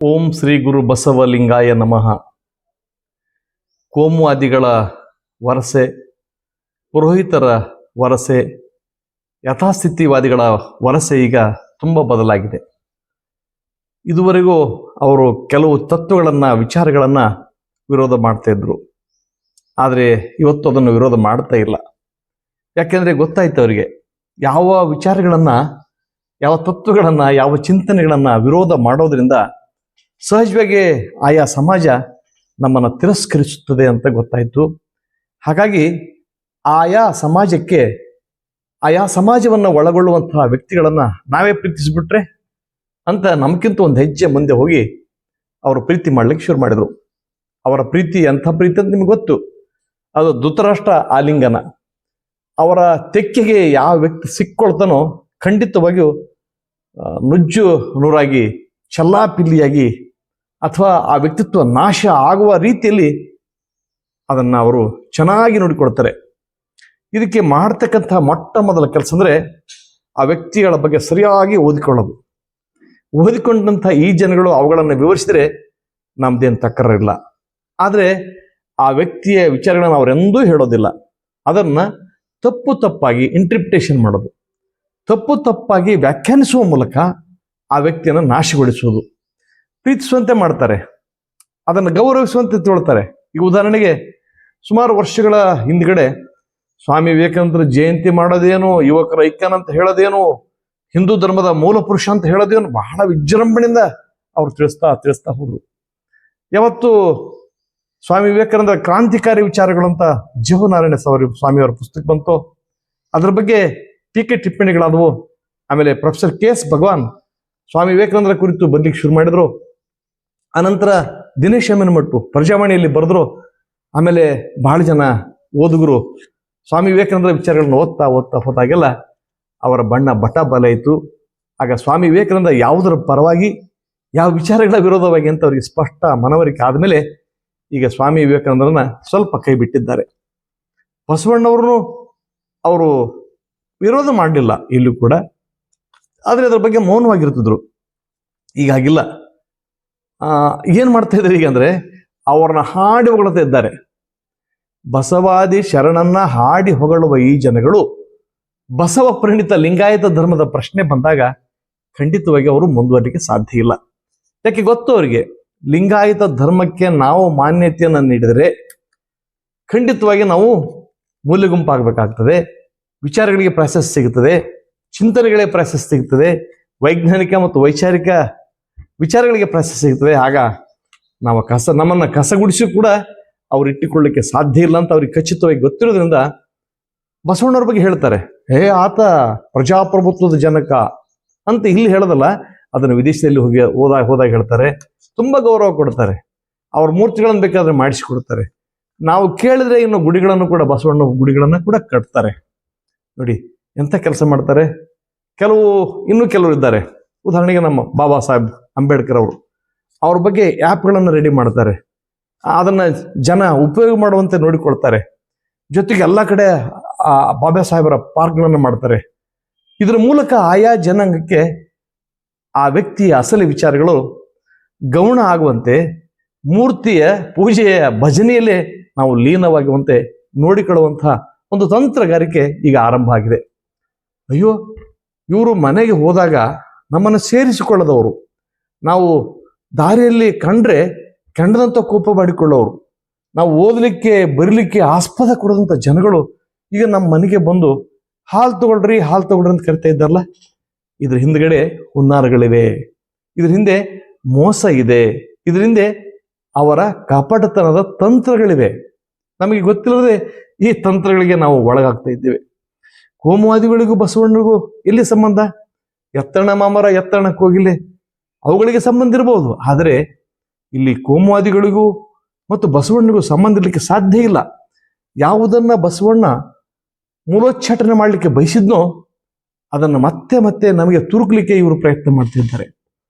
ಓಂ ಶ್ರೀ ಗುರು ಬಸವಲಿಂಗಾಯ ನಮಃ. ಕೋಮುವಾದಿಗಳ ವರಸೆ, ಪುರೋಹಿತರ ವರಸೆ, ಯಥಾಸ್ಥಿತಿವಾದಿಗಳ ವರಸೆ ಈಗ ತುಂಬ ಬದಲಾಗಿದೆ. ಇದುವರೆಗೂ ಅವರು ಕೆಲವು ತತ್ವಗಳನ್ನು, ವಿಚಾರಗಳನ್ನು ವಿರೋಧ ಮಾಡ್ತಾ ಇದ್ರು. ಆದರೆ ಇವತ್ತು ಅದನ್ನು ವಿರೋಧ ಮಾಡ್ತಾ ಇಲ್ಲ. ಯಾಕೆಂದರೆ ಗೊತ್ತಾಯ್ತು ಅವರಿಗೆ ಯಾವ ವಿಚಾರಗಳನ್ನು, ಯಾವ ತತ್ವಗಳನ್ನು, ಯಾವ ಚಿಂತನೆಗಳನ್ನು ವಿರೋಧ ಮಾಡೋದ್ರಿಂದ ಸಹಜವಾಗಿ ಆಯಾ ಸಮಾಜ ನಮ್ಮನ್ನು ತಿರಸ್ಕರಿಸುತ್ತದೆ ಅಂತ ಗೊತ್ತಾಯಿತು. ಹಾಗಾಗಿ ಆಯಾ ಸಮಾಜಕ್ಕೆ, ಆಯಾ ಸಮಾಜವನ್ನು ಒಳಗೊಳ್ಳುವಂತಹ ವ್ಯಕ್ತಿಗಳನ್ನು ನಾವೇ ಪ್ರೀತಿಸಿಬಿಟ್ರೆ ಅಂತ ನಮಗಿಂತ ಒಂದು ಹೆಜ್ಜೆ ಮುಂದೆ ಹೋಗಿ ಅವರು ಪ್ರೀತಿ ಮಾಡ್ಲಿಕ್ಕೆ ಶುರು ಮಾಡಿದರು. ಅವರ ಪ್ರೀತಿ ಎಂಥ ಪ್ರೀತಿ ಅಂತ ನಿಮ್ಗೆ ಗೊತ್ತು. ಅದು ಧೃತರಾಷ್ಟ್ರ ಆಲಿಂಗನ. ಅವರ ತೆಕ್ಕೆಗೆ ಯಾವ ವ್ಯಕ್ತಿ ಸಿಕ್ಕೊಳ್ತಾನೋ ಖಂಡಿತವಾಗಿಯೂ ನುಜ್ಜು ನೂರಾಗಿ, ಚಲ್ಲಾಪಿಲ್ಲಿಯಾಗಿ, ಅಥವಾ ಆ ವ್ಯಕ್ತಿತ್ವ ನಾಶ ಆಗುವ ರೀತಿಯಲ್ಲಿ ಅದನ್ನು ಅವರು ಚೆನ್ನಾಗಿ ನೋಡಿಕೊಳ್ತಾರೆ. ಇದಕ್ಕೆ ಮಾಡ್ತಕ್ಕಂಥ ಮೊಟ್ಟ ಮೊದಲ ಕೆಲಸ ಅಂದರೆ ಆ ವ್ಯಕ್ತಿಗಳ ಬಗ್ಗೆ ಸರಿಯಾಗಿ ಓದಿಕೊಳ್ಳೋದು. ಓದಿಕೊಂಡಂಥ ಈ ಜನಗಳು ಅವುಗಳನ್ನು ವಿವರಿಸಿದರೆ ನಮ್ದೇನು ತಕರಾರಿಲ್ಲ. ಆದರೆ ಆ ವ್ಯಕ್ತಿಯ ವಿಚಾರಗಳನ್ನು ಅವರೆಂದೂ ಹೇಳೋದಿಲ್ಲ. ಅದನ್ನು ತಪ್ಪಾಗಿ ಇಂಟರ್ಪ್ರಿಟೇಷನ್ ಮಾಡೋದು, ತಪ್ಪಾಗಿ ವ್ಯಾಖ್ಯಾನಿಸುವ ಮೂಲಕ ಆ ವ್ಯಕ್ತಿಯನ್ನು ನಾಶಗೊಳಿಸುವುದು. ಪ್ರೀತಿಸುವಂತೆ ಮಾಡ್ತಾರೆ, ಅದನ್ನು ಗೌರವಿಸುವಂತೆ ತಿಳ್ತಾರೆ. ಈಗ ಉದಾಹರಣೆಗೆ ಸುಮಾರು ವರ್ಷಗಳ ಹಿಂದ್ಗಡೆ ಸ್ವಾಮಿ ವಿವೇಕಾನಂದರ ಜಯಂತಿ ಮಾಡೋದೇನು, ಯುವಕರ ಐಕ್ಯನ ಅಂತ ಹೇಳೋದೇನು, ಹಿಂದೂ ಧರ್ಮದ ಮೂಲ ಪುರುಷ ಅಂತ ಹೇಳೋದೇನು ಬಹಳ ವಿಜೃಂಭಣೆಯಿಂದ ಅವರು ತಿಳಿಸ್ತಾ ಹೋದರು. ಯಾವತ್ತು ಸ್ವಾಮಿ ವಿವೇಕಾನಂದರ ಕ್ರಾಂತಿಕಾರಿ ವಿಚಾರಗಳು ಅಂತ ಜೀವನಾರಾಯಣ ಸ್ವಾಮಿಯವರ ಪುಸ್ತಕ ಬಂತು, ಅದ್ರ ಬಗ್ಗೆ ಟೀಕೆ ಟಿಪ್ಪಣಿಗಳಾದವು. ಆಮೇಲೆ ಪ್ರೊಫೆಸರ್ KS ಭಗವಾನ್ ಸ್ವಾಮಿ ವಿವೇಕಾನಂದರ ಕುರಿತು ಬರ್ಲಿಕ್ಕೆ ಶುರು ಮಾಡಿದ್ರು. ಅನಂತರ ದಿನೇಶ್ ಎಮ್ಮೆನಮಟ್ಟು ಪ್ರಜಾವಾಣಿಯಲ್ಲಿ ಬರೆದ್ರು. ಆಮೇಲೆ ಬಹಳ ಜನ ಓದುಗರು ಸ್ವಾಮಿ ವಿವೇಕಾನಂದರ ವಿಚಾರಗಳನ್ನು ಓದ್ತಾ ಹೋದಾಗೆಲ್ಲ ಅವರ ಬಣ್ಣ ಬಟಾಬಲಾಯಿತು. ಆಗ ಸ್ವಾಮಿ ವಿವೇಕಾನಂದ ಯಾವುದರ ಪರವಾಗಿ, ಯಾವ ವಿಚಾರಗಳ ವಿರೋಧವಾಗಿ ಅಂತ ಅವರಿಗೆ ಸ್ಪಷ್ಟ ಮನವರಿಕೆ ಆದಮೇಲೆ ಈಗ ಸ್ವಾಮಿ ವಿವೇಕಾನಂದರನ್ನ ಸ್ವಲ್ಪ ಕೈ ಬಿಟ್ಟಿದ್ದಾರೆ. ಬಸವಣ್ಣವ್ರನ್ನು ಅವರು ವಿರೋಧ ಮಾಡಲಿಲ್ಲ ಇಲ್ಲೂ ಕೂಡ, ಆದರೆ ಅದರ ಬಗ್ಗೆ ಮೌನವಾಗಿರ್ತಿದ್ರು. ಈಗಾಗಿಲ್ಲ. ಏನು ಮಾಡ್ತಾ ಇದ್ದಾರೆ ಈಗ ಅಂದರೆ ಅವ್ರನ್ನ ಹಾಡಿ ಹೊಗಳ್ತಾ ಇದ್ದಾರೆ. ಬಸವಾದಿ ಶರಣನ್ನ ಹಾಡಿ ಹೊಗಳುವ ಈ ಜನಗಳು ಬಸವ ಪ್ರಣೀತ ಲಿಂಗಾಯತ ಧರ್ಮದ ಪ್ರಶ್ನೆ ಬಂದಾಗ ಖಂಡಿತವಾಗಿ ಅವರು ಮುಂದುವರಲಿಕ್ಕೆ ಸಾಧ್ಯ ಇಲ್ಲ. ಯಾಕೆ ಗೊತ್ತು ಅವರಿಗೆ, ಲಿಂಗಾಯತ ಧರ್ಮಕ್ಕೆ ನಾವು ಮಾನ್ಯತೆಯನ್ನು ನೀಡಿದರೆ ಖಂಡಿತವಾಗಿ ನಾವು ಮೂಲೆ ಗುಂಪಾಗಬೇಕಾಗ್ತದೆ, ವಿಚಾರಗಳಿಗೆ ಪ್ರಾಶಸ್ತ್ಯ ಸಿಗುತ್ತದೆ, ಚಿಂತನೆಗಳಿಗೆ ಪ್ರಾಶಸ್ತ್ಯ ಸಿಗುತ್ತದೆ, ವೈಜ್ಞಾನಿಕ ಮತ್ತು ವೈಚಾರಿಕ ವಿಚಾರಗಳಿಗೆ ಪ್ರಾಶಸ್ತ್ಯ ಸಿಗುತ್ತದೆ. ಆಗ ನಾವು ನಮ್ಮನ್ನು ಕಸಗುಡಿಸಿ ಕೂಡ ಅವ್ರು ಇಟ್ಟುಕೊಳ್ಳಿಕ್ಕೆ ಸಾಧ್ಯ ಇಲ್ಲ ಅಂತ ಅವ್ರಿಗೆ ಖಚಿತವಾಗಿ ಗೊತ್ತಿರೋದ್ರಿಂದ ಬಸವಣ್ಣವ್ರ ಬಗ್ಗೆ ಹೇಳ್ತಾರೆ, ಆತ ಪ್ರಜಾಪ್ರಭುತ್ವದ ಜನಕ ಅಂತ ಇಲ್ಲಿ ಹೇಳೋದಲ್ಲ, ಅದನ್ನು ವಿದೇಶದಲ್ಲಿ ಹೋದಾಗ ಹೇಳ್ತಾರೆ. ತುಂಬ ಗೌರವ ಕೊಡ್ತಾರೆ. ಅವ್ರ ಮೂರ್ತಿಗಳನ್ನು ಬೇಕಾದ್ರೆ ಮಾಡಿಸಿಕೊಡ್ತಾರೆ. ನಾವು ಕೇಳಿದ್ರೆ ಇನ್ನು ಗುಡಿಗಳನ್ನು ಕೂಡ, ಬಸವಣ್ಣ ಗುಡಿಗಳನ್ನು ಕೂಡ ಕಟ್ತಾರೆ. ನೋಡಿ ಎಂಥ ಕೆಲಸ ಮಾಡ್ತಾರೆ. ಇನ್ನೂ ಕೆಲವರು ಇದ್ದಾರೆ. ಉದಾಹರಣೆಗೆ ನಮ್ಮ ಬಾಬಾ ಸಾಹೇಬ್ ಅಂಬೇಡ್ಕರ್ ಅವ್ರ ಬಗ್ಗೆ ಆ್ಯಪ್ಗಳನ್ನು ರೆಡಿ ಮಾಡ್ತಾರೆ. ಅದನ್ನು ಜನ ಉಪಯೋಗ ಮಾಡುವಂತೆ ನೋಡಿಕೊಳ್ತಾರೆ. ಜೊತೆಗೆ ಎಲ್ಲ ಕಡೆ ಬಾಬಾ ಸಾಹೇಬರ ಪಾರ್ಕ್ಗಳನ್ನು ಮಾಡ್ತಾರೆ. ಇದರ ಮೂಲಕ ಆಯಾ ಜನಾಂಗಕ್ಕೆ ಆ ವ್ಯಕ್ತಿಯ ಅಸಲಿ ವಿಚಾರಗಳು ಗೌಣ ಆಗುವಂತೆ, ಮೂರ್ತಿಯ ಪೂಜೆಯ ಭಜನೆಯಲ್ಲೇ ನಾವು ಲೀನವಾಗುವಂತೆ ನೋಡಿಕೊಳ್ಳುವಂತಹ ಒಂದು ತಂತ್ರಗಾರಿಕೆ ಈಗ ಆರಂಭ ಆಗಿದೆ. ಅಯ್ಯೋ, ಇವರು ಮನೆಗೆ ಹೋದಾಗ ನಮ್ಮನ್ನು ಸೇರಿಸಿಕೊಳ್ಳದವರು, ನಾವು ದಾರಿಯಲ್ಲಿ ಕಂಡದಂಥ ಕೋಪ ಮಾಡಿಕೊಳ್ಳೋರು, ನಾವು ಓದಲಿಕ್ಕೆ ಬರೀಲಿಕ್ಕೆ ಆಸ್ಪದ ಕೊಡೋದಂಥ ಜನಗಳು ಈಗ ನಮ್ಮ ಮನೆಗೆ ಬಂದು ಹಾಲು ತಗೊಳ್ರಿ ಅಂತ ಕರಿತಾ ಇದ್ದಾರಲ್ಲ. ಇದ್ರ ಹಿಂದ್ಗಡೆ ಹುನ್ನಾರಗಳಿವೆ, ಇದ್ರ ಹಿಂದೆ ಮೋಸ ಇದೆ, ಇದ್ರ ಹಿಂದೆ ಅವರ ಕಪಟತನದ ತಂತ್ರಗಳಿವೆ. ನಮಗೆ ಗೊತ್ತಿಲ್ಲದೆ ಈ ತಂತ್ರಗಳಿಗೆ ನಾವು ಒಳಗಾಗ್ತಾ ಇದ್ದೇವೆ. ಕೋಮುವಾದಿಗಳಿಗೂ ಬಸವಣ್ಣನಿಗೂ ಎಲ್ಲಿ ಸಂಬಂಧ? ಎತ್ತಣ ಮಾಮರ ಎತ್ತಣಕ್ಕೆ ಹೋಗಿಲ್ಲ, ಅವುಗಳಿಗೆ ಸಂಬಂಧ ಇರಬಹುದು. ಆದರೆ ಇಲ್ಲಿ ಕೋಮುವಾದಿಗಳಿಗೂ ಮತ್ತು ಬಸವಣ್ಣನಿಗೂ ಸಂಬಂಧ ಇರಲಿಕ್ಕೆ ಸಾಧ್ಯ ಇಲ್ಲ. ಯಾವುದನ್ನ ಬಸವಣ್ಣ ಮೂಲೋಚ್ಚಾಟನೆ ಮಾಡಲಿಕ್ಕೆ ಬಯಸಿದ್ನೋ ಅದನ್ನು ಮತ್ತೆ ನಮಗೆ ತುರುಕಲಿಕ್ಕೆ ಇವರು ಪ್ರಯತ್ನ ಮಾಡ್ತಿದ್ದಾರೆ.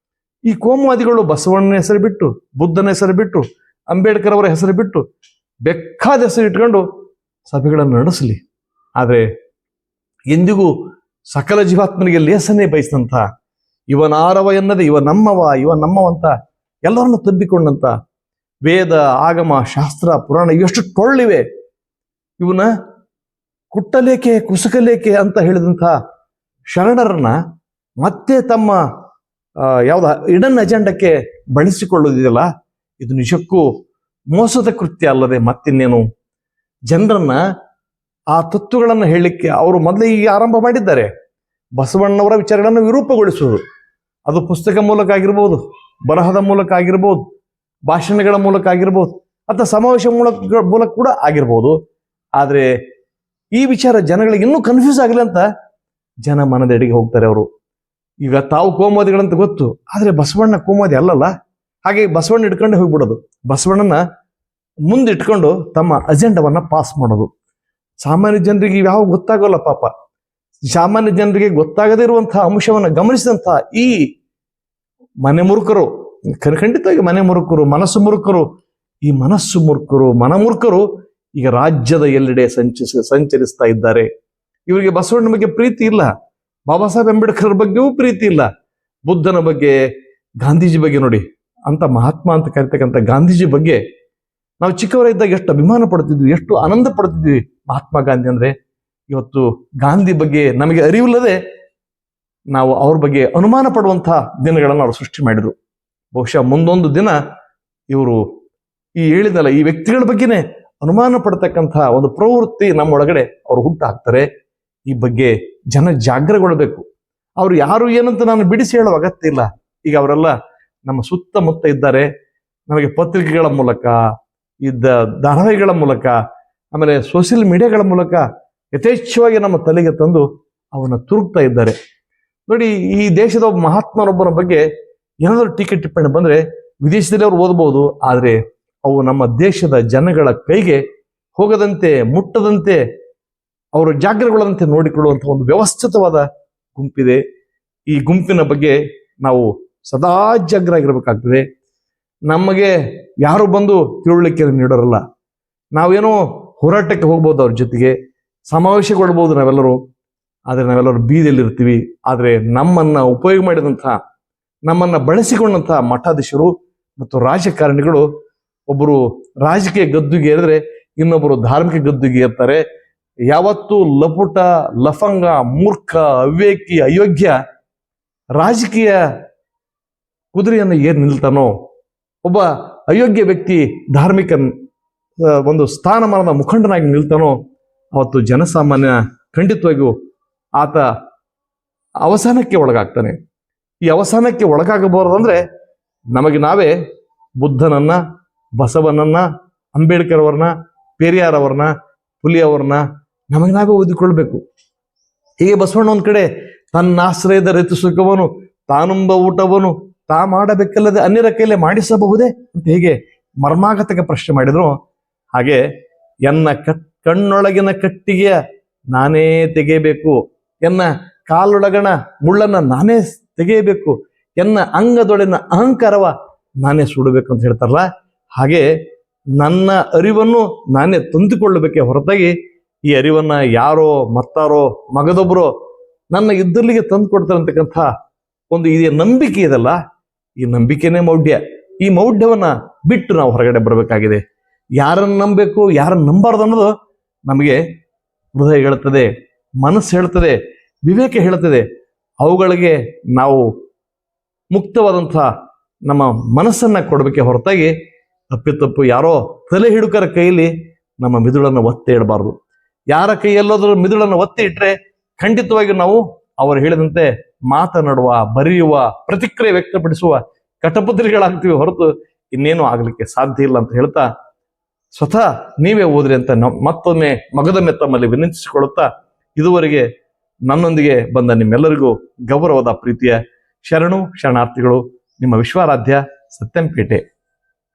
ಈ ಕೋಮುವಾದಿಗಳು ಬಸವಣ್ಣನ ಹೆಸರು ಬಿಟ್ಟು, ಬುದ್ಧನ ಹೆಸರು ಬಿಟ್ಟು, ಅಂಬೇಡ್ಕರ್ ಅವರ ಹೆಸರು ಬಿಟ್ಟು ಬೇಕಾದ ಹೆಸರು ಇಟ್ಕೊಂಡು ಸಭೆಗಳನ್ನು ನಡೆಸಲಿ. ಆದರೆ ಎಂದಿಗೂ ಸಕಲ ಜೀವಾತ್ಮನಿಗೆ ಲೇಸನೆ ಬಯಸಿದಂಥ ಇವನಾರವ ಎನ್ನದೆ ಇವ ನಮ್ಮವ ಅಂತ ಎಲ್ಲರನ್ನು ತುಂಬಿಕೊಂಡಂತ ವೇದ, ಆಗಮ, ಶಾಸ್ತ್ರ, ಪುರಾಣ ಇವೆಷ್ಟು ಟೊಳ್ಳಿವೆ. ಇವನ್ನ ಕುಟ್ಟಲೇಕೆ ಕುಸುಕಲೇಕೆ ಅಂತ ಹೇಳಿದಂಥ ಶರಣರನ್ನ ಮತ್ತೆ ತಮ್ಮ ಹಿಡನ್ ಅಜೆಂಡಕ್ಕೆ ಬಳಸಿಕೊಳ್ಳುವುದಿದೆಯಲ್ಲ, ಇದು ನಿಜಕ್ಕೂ ಮೋಸದ ಕೃತ್ಯ ಅಲ್ಲದೆ ಮತ್ತಿನ್ನೇನು. ಜನರನ್ನ ಆ ತತ್ವಗಳನ್ನು ಹೇಳಲಿಕ್ಕೆ ಅವರು ಮೊದಲೇ ಈಗ ಆರಂಭ ಮಾಡಿದ್ದಾರೆ. ಬಸವಣ್ಣವರ ವಿಚಾರಗಳನ್ನು ವಿರೂಪಗೊಳಿಸುವುದು, ಅದು ಪುಸ್ತಕ ಮೂಲಕ ಆಗಿರ್ಬೋದು, ಬರಹದ ಮೂಲಕ ಆಗಿರ್ಬೋದು, ಭಾಷಣಗಳ ಮೂಲಕ ಆಗಿರ್ಬೋದು, ಅಥವಾ ಸಮಾವೇಶ ಮೂಲಕ ಕೂಡ ಆಗಿರ್ಬೋದು. ಆದರೆ ಈ ವಿಚಾರ ಜನಗಳಿಗೆ ಇನ್ನೂ ಕನ್ಫ್ಯೂಸ್ ಆಗಲಿ ಅಂತ ಜನ ಮನದೆಡೆಗೆ ಹೋಗ್ತಾರೆ. ಅವರು ಈಗ ತಾವು ಕೋಮುವಾದಿಗಳಂತ ಗೊತ್ತು, ಆದರೆ ಬಸವಣ್ಣ ಕೋಮುವಾದಿ ಅಲ್ಲಲ್ಲ. ಹಾಗೆ ಬಸವಣ್ಣ ಇಟ್ಕೊಂಡೆ ಹೋಗ್ಬಿಡೋದು, ಬಸವಣ್ಣನ ಮುಂದಿಟ್ಕೊಂಡು ತಮ್ಮ ಅಜೆಂಡವನ್ನ ಪಾಸ್ ಮಾಡೋದು. ಸಾಮಾನ್ಯ ಜನರಿಗೆ ಯಾವ ಗೊತ್ತಾಗೋಲ್ಲ ಪಾಪ. ಸಾಮಾನ್ಯ ಜನರಿಗೆ ಗೊತ್ತಾಗದೇ ಇರುವಂತಹ ಅಂಶವನ್ನು ಗಮನಿಸಿದಂತಹ ಈ ಮನೆ ಮುರುಕರು, ಖಂಡಿತವಾಗಿ ಮನೆ ಮುರುಕರು, ಮನಸ್ಸು ಮುರುಕರು, ಈ ಮನಸ್ಸು ಮುರುಕರು, ಮನಮೂರ್ಖರು ಈಗ ರಾಜ್ಯದ ಎಲ್ಲೆಡೆ ಸಂಚರಿಸ್ತಾ ಇದ್ದಾರೆ. ಇವರಿಗೆ ಬಸವಣ್ಣ ಬಗ್ಗೆ ಪ್ರೀತಿ ಇಲ್ಲ, ಬಾಬಾ ಸಾಹೇಬ್ ಅಂಬೇಡ್ಕರ್ ಬಗ್ಗೆಯೂ ಪ್ರೀತಿ ಇಲ್ಲ, ಬುದ್ಧನ ಬಗ್ಗೆ, ಗಾಂಧೀಜಿ ಬಗ್ಗೆ ನೋಡಿ, ಅಂತ ಮಹಾತ್ಮ ಅಂತ ಕರಿತಕ್ಕಂಥ ಗಾಂಧೀಜಿ ಬಗ್ಗೆ ನಾವು ಚಿಕ್ಕವರಿದ್ದಾಗ ಎಷ್ಟು ಅಭಿಮಾನ ಪಡ್ತಿದ್ವಿ, ಎಷ್ಟು ಆನಂದ ಪಡ್ತಿದ್ವಿ. ಮಹಾತ್ಮ ಗಾಂಧಿ ಅಂದ್ರೆ ಇವತ್ತು ಗಾಂಧಿ ಬಗ್ಗೆ ನಮಗೆ ಅರಿವಿಲ್ಲದೆ ನಾವು ಅವ್ರ ಬಗ್ಗೆ ಅನುಮಾನ ಪಡುವಂತಹ ದಿನಗಳನ್ನು ಅವರು ಸೃಷ್ಟಿ ಮಾಡಿದ್ರು. ಬಹುಶಃ ಮುಂದೊಂದು ದಿನ ಇವರು ಈ ಹೇಳಿದಲ್ಲ ಈ ವ್ಯಕ್ತಿಗಳ ಬಗ್ಗೆನೇ ಅನುಮಾನ ಪಡ್ತಕ್ಕಂತಹ ಒಂದು ಪ್ರವೃತ್ತಿ ನಮ್ಮೊಳಗಡೆ ಅವರು ಹುಟ್ಟು ಹಾಕ್ತಾರೆ. ಈ ಬಗ್ಗೆ ಜನ ಜಾಗ್ರಗೊಳ್ಬೇಕು. ಅವ್ರು ಯಾರು ಏನಂತ ನಾನು ಬಿಡಿಸಿ ಹೇಳೋ ಅಗತ್ಯ ಇಲ್ಲ. ಈಗ ಅವರೆಲ್ಲ ನಮ್ಮ ಸುತ್ತಮುತ್ತ ಇದ್ದಾರೆ. ನಮಗೆ ಪತ್ರಿಕೆಗಳ ಮೂಲಕ, ಇದ್ದ ಧಾರಾವಾಹಿಗಳ ಮೂಲಕ, ಆಮೇಲೆ ಸೋಷಿಯಲ್ ಮೀಡಿಯಾಗಳ ಮೂಲಕ ಯಥೇಚ್ಛವಾಗಿ ನಮ್ಮ ತಲೆಗೆ ತಂದು ಅವನ್ನ ತುರುಕ್ತಾ ಇದ್ದಾರೆ. ನೋಡಿ, ಈ ದೇಶದ ಒಬ್ಬ ಮಹಾತ್ಮನೊಬ್ಬನ ಬಗ್ಗೆ ಏನಾದರೂ ಟೀಕೆ ಟಿಪ್ಪಣಿ ಬಂದ್ರೆ ವಿದೇಶದಲ್ಲಿ ಅವ್ರು ಓದಬಹುದು, ಆದರೆ ಅವು ನಮ್ಮ ದೇಶದ ಜನಗಳ ಕೈಗೆ ಹೋಗದಂತೆ, ಮುಟ್ಟದಂತೆ, ಅವರು ಜಾಗ್ರಗೊಳ್ಳದಂತೆ ನೋಡಿಕೊಳ್ಳುವಂಥ ಒಂದು ವ್ಯವಸ್ಥಿತವಾದ ಗುಂಪಿದೆ. ಈ ಗುಂಪಿನ ಬಗ್ಗೆ ನಾವು ಸದಾ ಜಾಗ್ರರಾಗಿರ್ಬೇಕಾಗ್ತದೆ. ನಮಗೆ ಯಾರು ಬಂದು ತಿಳುವಳಿಕೆ ನೀಡೋರಲ್ಲ. ನಾವೇನೋ ಹೋರಾಟಕ್ಕೆ ಹೋಗ್ಬೋದು, ಅವ್ರ ಜೊತೆಗೆ ಸಮಾವೇಶಗೊಳ್ಬೋದು ನಾವೆಲ್ಲರೂ, ಆದರೆ ನಾವೆಲ್ಲರೂ ಬೀದಿಯಲ್ಲಿರ್ತೀವಿ. ಆದರೆ ನಮ್ಮನ್ನ ಉಪಯೋಗ ಮಾಡಿದಂತಹ, ನಮ್ಮನ್ನ ಬಳಸಿಕೊಂಡಂತಹ ಮಠಾಧೀಶರು ಮತ್ತು ರಾಜಕಾರಣಿಗಳು ಒಬ್ಬರು ರಾಜಕೀಯ ಗದ್ದುಗೆ ಏರಿದ್ರೆ ಇನ್ನೊಬ್ಬರು ಧಾರ್ಮಿಕ ಗದ್ದುಗೆ ಏರ್ತಾರೆ. ಯಾವತ್ತೂ ಲಪುಟ, ಲಫಂಗ, ಮೂರ್ಖ, ಅವಿವೇಕಿ, ಅಯೋಗ್ಯ ರಾಜಕೀಯ ಕುದುರೆಯನ್ನು ಏರ್ ನಿಲ್ತಾನೋ, ಒಬ್ಬ ಅಯೋಗ್ಯ ವ್ಯಕ್ತಿ ಧಾರ್ಮಿಕ ಒಂದು ಸ್ಥಾನಮಾನದ ಮುಖಂಡನಾಗಿ ನಿಲ್ತಾನೋ, ಅವತ್ತು ಜನಸಾಮಾನ್ಯ ಖಂಡಿತವಾಗಿಯೂ ಆತ ಅವಸಾನಕ್ಕೆ ಒಳಗಾಗ್ತಾನೆ. ಈ ಅವಸಾನಕ್ಕೆ ಒಳಗಾಗಬಾರದಂದ್ರೆ ನಮಗೆ ನಾವೇ ಬುದ್ಧನನ್ನ, ಬಸವನನ್ನ, ಅಂಬೇಡ್ಕರ್ ಅವರನ್ನ, ಪೆರಿಯಾರ್ ಅವರನ್ನ, ಪುಲಿ ಅವರನ್ನ ನಮಗೆ ನಾವೇ ಓದಿಕೊಳ್ಬೇಕು. ಹೀಗೆ ಬಸವಣ್ಣ ಒಂದ್ ಕಡೆ ತನ್ನ ಆಶ್ರಯದ ರೈತ ಸುಖವನು, ತಾನುಂಬ ಊಟವನು ತಾ ಮಾಡಬೇಕಲ್ಲದೆ ಅನ್ಯರ ಕೈಲೇ ಮಾಡಿಸಬಹುದೇ ಅಂತ ಹೇಗೆ ಮರ್ಮಾಗತಕ ಪ್ರಶ್ನೆ ಮಾಡಿದ್ರು, ಹಾಗೆ ಎನ್ನ ಕಣ್ಣೊಳಗಿನ ಕಟ್ಟಿಗೆಯ ನಾನೇ ತೆಗೆಯಬೇಕು, ಎನ್ನ ಕಾಲೊಳಗಣ ಮುಳ್ಳನ್ನ ನಾನೇ ತೆಗೆಯಬೇಕು, ಎನ್ನ ಅಂಗದೊಳಗಿನ ಅಹಂಕಾರವ ನಾನೇ ಸುಡಬೇಕು ಅಂತ ಹೇಳ್ತಾರಲ್ಲ, ಹಾಗೆ ನನ್ನ ಅರಿವನ್ನು ನಾನೇ ತಂದುಕೊಳ್ಳಬೇಕೆ ಹೊರತಾಗಿ ಈ ಅರಿವನ್ನ ಯಾರೋ ಮತ್ತಾರೋ ಮಗದೊಬ್ಬರೋ ನನ್ನ ಇದ್ದಲ್ಲಿಗೆ ತಂದು ಕೊಡ್ತಾರೆ ಅಂತಕ್ಕಂಥ ಒಂದು ಇದೇ ನಂಬಿಕೆ ಇದಲ್ಲ, ಈ ನಂಬಿಕೆನೇ ಮೌಢ್ಯ. ಈ ಮೌಢ್ಯವನ್ನ ಬಿಟ್ಟು ನಾವು ಹೊರಗಡೆ ಬರಬೇಕಾಗಿದೆ. ಯಾರನ್ನು ನಂಬಬೇಕು, ಯಾರನ್ನು ನಂಬಾರ್ದು ಅನ್ನೋದು ನಮಗೆ ಹೃದಯ ಹೇಳ್ತದೆ, ಮನಸ್ಸು ಹೇಳ್ತದೆ, ವಿವೇಕ ಹೇಳ್ತದೆ. ಅವುಗಳಿಗೆ ನಾವು ಮುಕ್ತವಾದಂಥ ನಮ್ಮ ಮನಸ್ಸನ್ನ ಕೊಡಬೇಕೆ ಹೊರತಾಗಿ ತಪ್ಪಿತಪ್ಪು ಯಾರೋ ತಲೆ ಹಿಡುಕರ ಕೈಯಲ್ಲಿ ನಮ್ಮ ಮಿದುಳನ್ನು ಒತ್ತೆ ಇಡಬಾರ್ದು. ಯಾರ ಕೈಯಲ್ಲಾದ್ರೂ ಮಿದುಳನ್ನು ಒತ್ತೆ ಇಟ್ರೆ ಖಂಡಿತವಾಗಿ ನಾವು ಅವರು ಹೇಳಿದಂತೆ ಮಾತನಾಡುವ, ಬರೆಯುವ, ಪ್ರತಿಕ್ರಿಯೆ ವ್ಯಕ್ತಪಡಿಸುವ ಕಟಪುತ್ರಿಗಳಾಗ್ತೀವಿ ಹೊರತು ಇನ್ನೇನು ಆಗ್ಲಿಕ್ಕೆ ಸಾಧ್ಯ ಇಲ್ಲ ಅಂತ ಹೇಳ್ತಾ, ಸ್ವತಃ ನೀವೇ ಓದ್ರಿ ಅಂತ ಮತ್ತೊಮ್ಮೆ ಮಗದೊಮ್ಮೆ ತಮ್ಮಲ್ಲಿ ವಿನಂತಿಸಿಕೊಳ್ಳುತ್ತಾ, ಇದುವರೆಗೆ ನನ್ನೊಂದಿಗೆ ಬಂದ ನಿಮ್ಮೆಲ್ಲರಿಗೂ ಗೌರವದ ಪ್ರೀತಿಯ ಶರಣಾರ್ಥಿಗಳು. ನಿಮ್ಮ ವಿಶ್ವಾರಾಧ್ಯ ಸತ್ಯಂಪೇಟೆ.